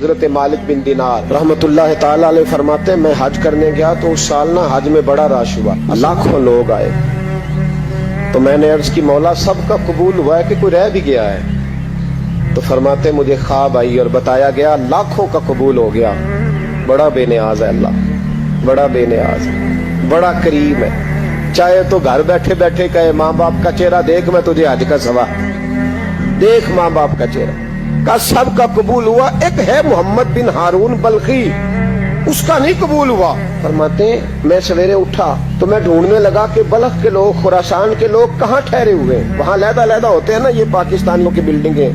حضرت مالک بن دینار رحمتullah تعالی علیہ فرماتے ہیں میں حج کرنے گیا تو اس سال نا حج میں بڑا رش ہوا، لاکھوں لوگ آئے، تو میں نے عرض کی مولا سب کا قبول ہوا ہے کہ کوئی رہ بھی گیا ہے؟ تو فرماتے مجھے خواب آئی اور بتایا گیا لاکھوں کا قبول ہو گیا۔ بڑا بے نیاز ہے اللہ، بڑا بے نیاز ہے، بڑا کریم ہے۔ چاہے تو گھر بیٹھے بیٹھے کہے ماں باپ کا چہرہ دیکھ میں تجھے حج کا ثواب، دیکھ ماں باپ کا چہرہ کا سب کا قبول ہوا، ایک ہے محمد بن ہارون بلخی اس کا نہیں قبول ہوا۔ فرماتے ہیں میں سویرے اٹھا تو میں ڈھونڈنے لگا کہ بلخ کے لوگ، خراسان کے لوگ کہاں ٹھہرے ہوئے ہیں، وہاں علیحدہ علیحدہ ہوتے ہیں نا، یہ پاکستانیوں کی بلڈنگیں،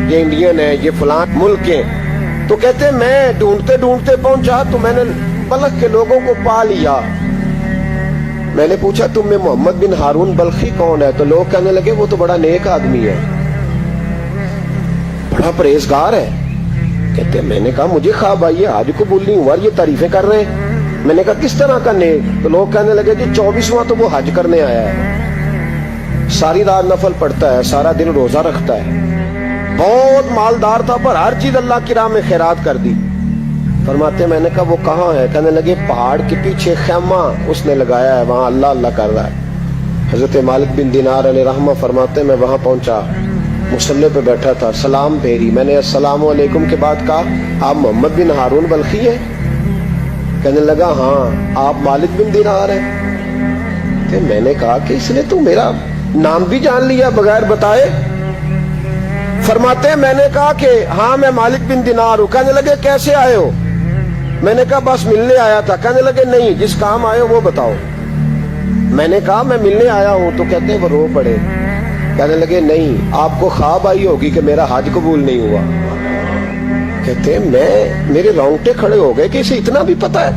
یہ انڈین ہیں، یہ فلان ملک ہیں۔ تو کہتے ہیں میں ڈھونڈتے ڈھونڈتے پہنچا تو میں نے بلخ کے لوگوں کو پا لیا۔ میں نے پوچھا تم میں محمد بن ہارون بلخی کون ہے؟ تو لوگ کہنے لگے وہ تو بڑا نیک آدمی ہے، بڑا پرہیزگار ہے۔ کہتے ہیں میں نے کہا مجھے خواب آئی ہے، حج قبول نہیں ہوا، یہ تعریفیں کر رہے ہیں۔ میں نے کہا کس طرح کا نیک؟ تو لوگ کہنے لگے جی 24واں تو وہ حج کرنے آیا ہے، ساری رات نفل پڑھتا ہے، سارا دن روزہ رکھتا ہے، بہت مالدار تھا پر ہر چیز اللہ کی راہ میں خیرات کر دی۔ فرماتے میں نے کہا وہ کہاں ہے؟ کہنے لگے پہاڑ کے پیچھے خیمہ اس نے لگایا ہے، وہاں اللہ اللہ کر رہا ہے۔ حضرت مالک بن دینار علیہ رحمہ فرماتے میں وہاں پہنچا، مصلی پہ بیٹھا تھا، سلام پھیری، میں نے السلام علیکم کے بعد کہا آپ محمد بن ہارون بلخی ہیں؟ کہنے لگا ہاں آپ مالک بن دینار ہیں۔ تو میں نے کہا کہ اس نے تو میرا نام بھی جان لیا بغیر بتائے۔ فرماتے ہیں میں نے کہا کہ ہاں میں مالک بن دینار ہوں۔ کہنے لگے کیسے آئے ہو؟ میں نے کہا بس ملنے آیا تھا۔ کہنے لگے نہیں جس کام آئے ہو وہ بتاؤ۔ میں نے کہا میں ملنے آیا ہوں، تو کہتے ہیں وہ رو پڑے، کہنے لگے نہیں آپ کو خواب آئی ہوگی کہ میرا حج قبول نہیں ہوا۔ کہتے ہیں میرے رونگٹے کھڑے ہو گئے کہ اسے اتنا بھی پتا ہے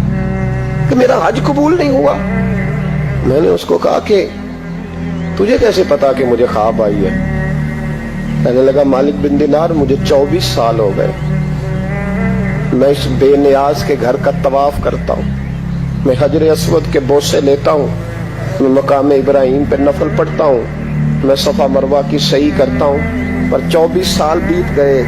کہ میرا حج قبول نہیں ہوا۔ میں نے اس کو کہا کہ تجھے کیسے پتا کہ مجھے خواب آئی ہے؟ کہنے لگا مالک بن دینار مجھے 24 سال ہو گئے، میں اس بے نیاز کے گھر کا طواف کرتا ہوں، میں حجر اسود کے بوسے لیتا ہوں، میں مقام ابراہیم پہ نفل پڑھتا ہوں، میں صفا مروہ کی سعی کرتا ہوں، پر 24 سال بیت گئے۔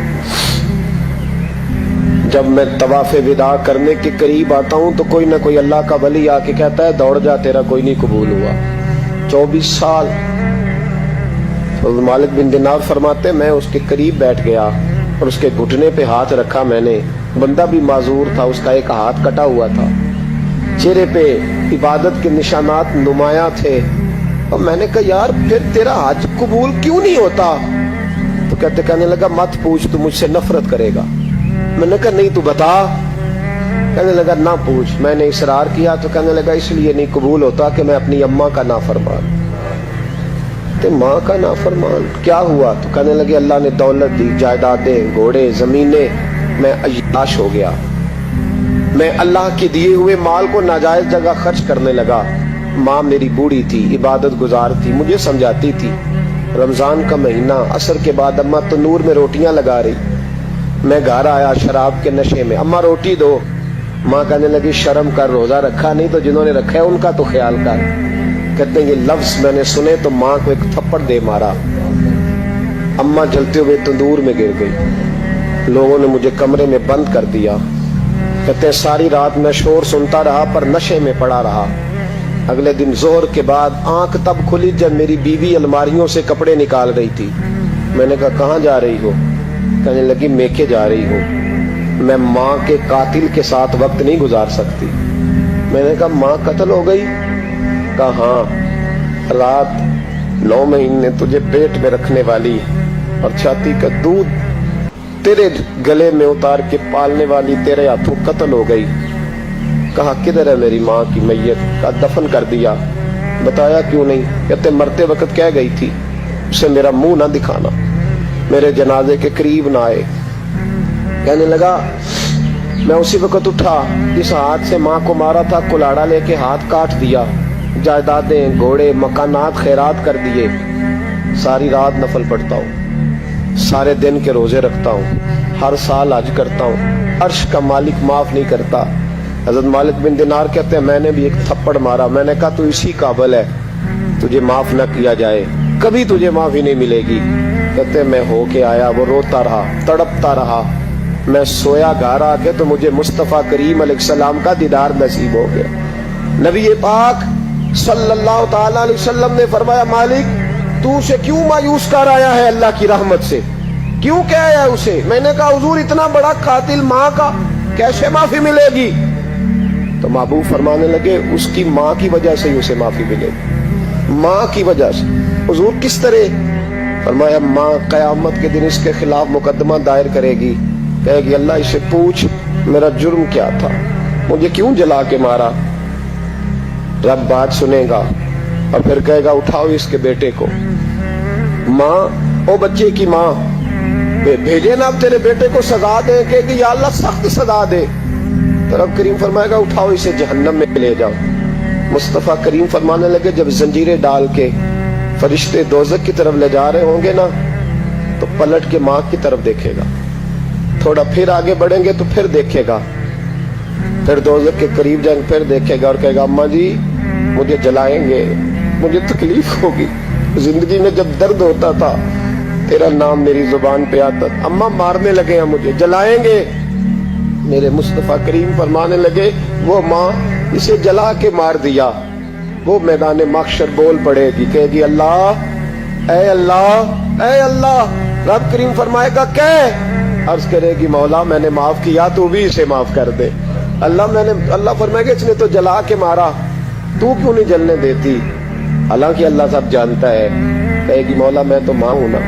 جب میں طواف وداع کرنے کے قریب آتا ہوں تو کوئی نہ کوئی اللہ کا ولی آ کے کہتا ہے دوڑ جا تیرا کوئی نہیں قبول ہوا۔ 24 سال۔ مالک بن دینار فرماتے میں اس کے قریب بیٹھ گیا اور اس کے گھٹنے پہ ہاتھ رکھا، میں نے، بندہ بھی معذور تھا، اس کا ایک ہاتھ کٹا ہوا تھا، چہرے پہ عبادت کے نشانات نمایاں تھے، اور میں نے کہا یار پھر تیرا حج قبول کیوں نہیں ہوتا؟ تو کہنے لگا مت پوچھ تو مجھ سے نفرت کرے گا۔ میں نے کہا نہیں تو بتا۔ کہنے لگا نہ پوچھ۔ میں نے اصرار کیا تو کہنے لگا اس لیے نہیں قبول ہوتا کہ میں اپنی اماں کا نافرمان۔ تو ماں کا نافرمان کیا ہوا؟ تو کہنے لگے اللہ نے دولت دی، جائیدادیں، گھوڑے، زمینیں، میں عیاش ہو گیا، میں اللہ کے دیے ہوئے مال کو ناجائز جگہ خرچ کرنے لگا۔ ماں میری بوڑھی تھی، عبادت گزار تھی، مجھے سمجھاتی تھی۔ رمضان کا مہینہ، عصر کے بعد اماں تنور میں روٹیاں لگا رہی، میں گھر آیا شراب کے نشے میں، اماں روٹی دو۔ ماں کہنے لگی شرم کر، روزہ رکھا نہیں تو جنہوں نے رکھا ہے ان کا تو خیال کر۔ کہتے ہیں یہ لفظ میں نے سنے تو ماں کو ایک تھپڑ دے مارا، اماں جلتے ہوئے تندور میں گر گئی، لوگوں نے مجھے کمرے میں بند کر دیا۔ کہتے ہیں ساری رات میں شور سنتا رہا پر نشے میں پڑا رہا۔ اگلے دن ظہر کے بعد آنکھ تب کھلی جب میری بیوی الماریوں سے کپڑے نکال رہی تھی۔ میں نے کہا کہاں جا رہی ہو؟ کہنے لگی میکے جا رہی ہوں، میں ماں کے قاتل کے ساتھ وقت نہیں گزار سکتی۔ میں نے کہا ماں قتل ہو گئی؟ کہا ہاں، رات 9 مہینے تجھے پیٹ میں رکھنے والی اور چھاتی کا دودھ تیرے گلے میں اتار کے پالنے والی تیرے ہاتھوں قتل ہو گئی۔ کہا کدھر ہے میری ماں کی میت؟ کہا دفن کر دیا۔ بتایا کیوں نہیں؟ کہتے مرتے وقت کہہ گئی تھی اسے میرا منہ نہ دکھانا، میرے جنازے کے قریب نہ آئے۔ کہنے لگا میں اسی وقت اٹھا، اس ہاتھ سے ماں کو مارا تھا، کلاڑا لے کے ہاتھ کاٹ دیا، جائیدادیں، گھوڑے، مکانات خیرات کر دیے، ساری رات نفل پڑھتا ہوں، سارے دن کے روزے رکھتا ہوں، ہر سال حج کرتا ہوں، عرش کا مالک معاف نہیں کرتا۔ حضرت مالک بن دینار کہتے ہیں میں نے بھی ایک تھپڑ مارا، میں نے کہا تو اسی قابل ہے تجھے معاف نہ کیا جائے، کبھی تجھے معافی نہیں ملے گی۔ کہتے ہیں میں ہو کے آیا، وہ روتا رہا، تڑپتا رہا، میں سویا گھر آ کے تو مجھے مصطفیٰ کریم علیہ السلام کا دیدار نصیب ہو گیا. نبی پاک صلی اللہ تعالی علیہ وسلم نے فرمایا مالک تو اسے کیوں مایوس کر آیا ہے اللہ کی رحمت سے, کیوں کہہ آیا ہے اسے؟ میں نے کہا حضور اتنا بڑا قاتل ماں کا کیسے معافی ملے گی؟ تو محبوب فرمانے لگے اس کی ماں کی وجہ سے ہی اسے معافی ملے گی, ماں کی وجہ سے. حضور کس طرح؟ فرمایا ماں قیامت کے دن اس کے خلاف مقدمہ دائر کرے گی, کہے گی اللہ اسے پوچھ میرا جرم کیا تھا, مجھے کیوں جلا کے مارا؟ رب بات سنے گا اور پھر کہے گا اٹھاؤ اس کے بیٹے کو. ماں او بچے کی ماں بھیجے نا اب تیرے بیٹے کو سزا دے, کہے گی یا اللہ سخت سزا دے. تو رب کریم فرمائے گا اٹھاؤ اسے جہنم میں لے جاؤ. مصطفیٰ کریم فرمانے لگے جب زنجیریں ڈال کے فرشتے دوزخ کی طرف لے جا رہے ہوں گے نا تو پلٹ کے ماں کی طرف دیکھے گا, تھوڑا پھر آگے بڑھیں گے تو پھر دیکھے گا, پھر دوزخ کے قریب جائیں پھر دیکھے گا اور کہے گا اماں جی مجھے جلائیں گے, مجھے تکلیف ہوگی, زندگی میں جب درد ہوتا تھا تیرا نام میری زبان پہ آتا, اماں مارنے لگے ہیں مجھے جلائیں گے. میرے مصطفیٰ کریم فرمانے لگے وہ ماں اسے جلا کے مار دیا, وہ میدان محشر بول پڑے گی, کہے گی اللہ اے اللہ اے اللہ. رب کریم فرمائے گا کہ عرض کرے گی مولا میں نے معاف کیا تو بھی اسے معاف کر دے. اللہ فرمائے گا اس نے تو جلا کے مارا, تو کیوں نہیں جلنے دیتی؟ حالانکہ اللہ سب جانتا ہے. کہے گی مولا میں تو ماں ہوں نا,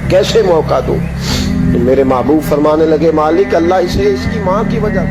کیسے موقع دوں؟ میرے محبوب فرمانے لگے مالک اللہ اسے اس کی ماں کی وجہ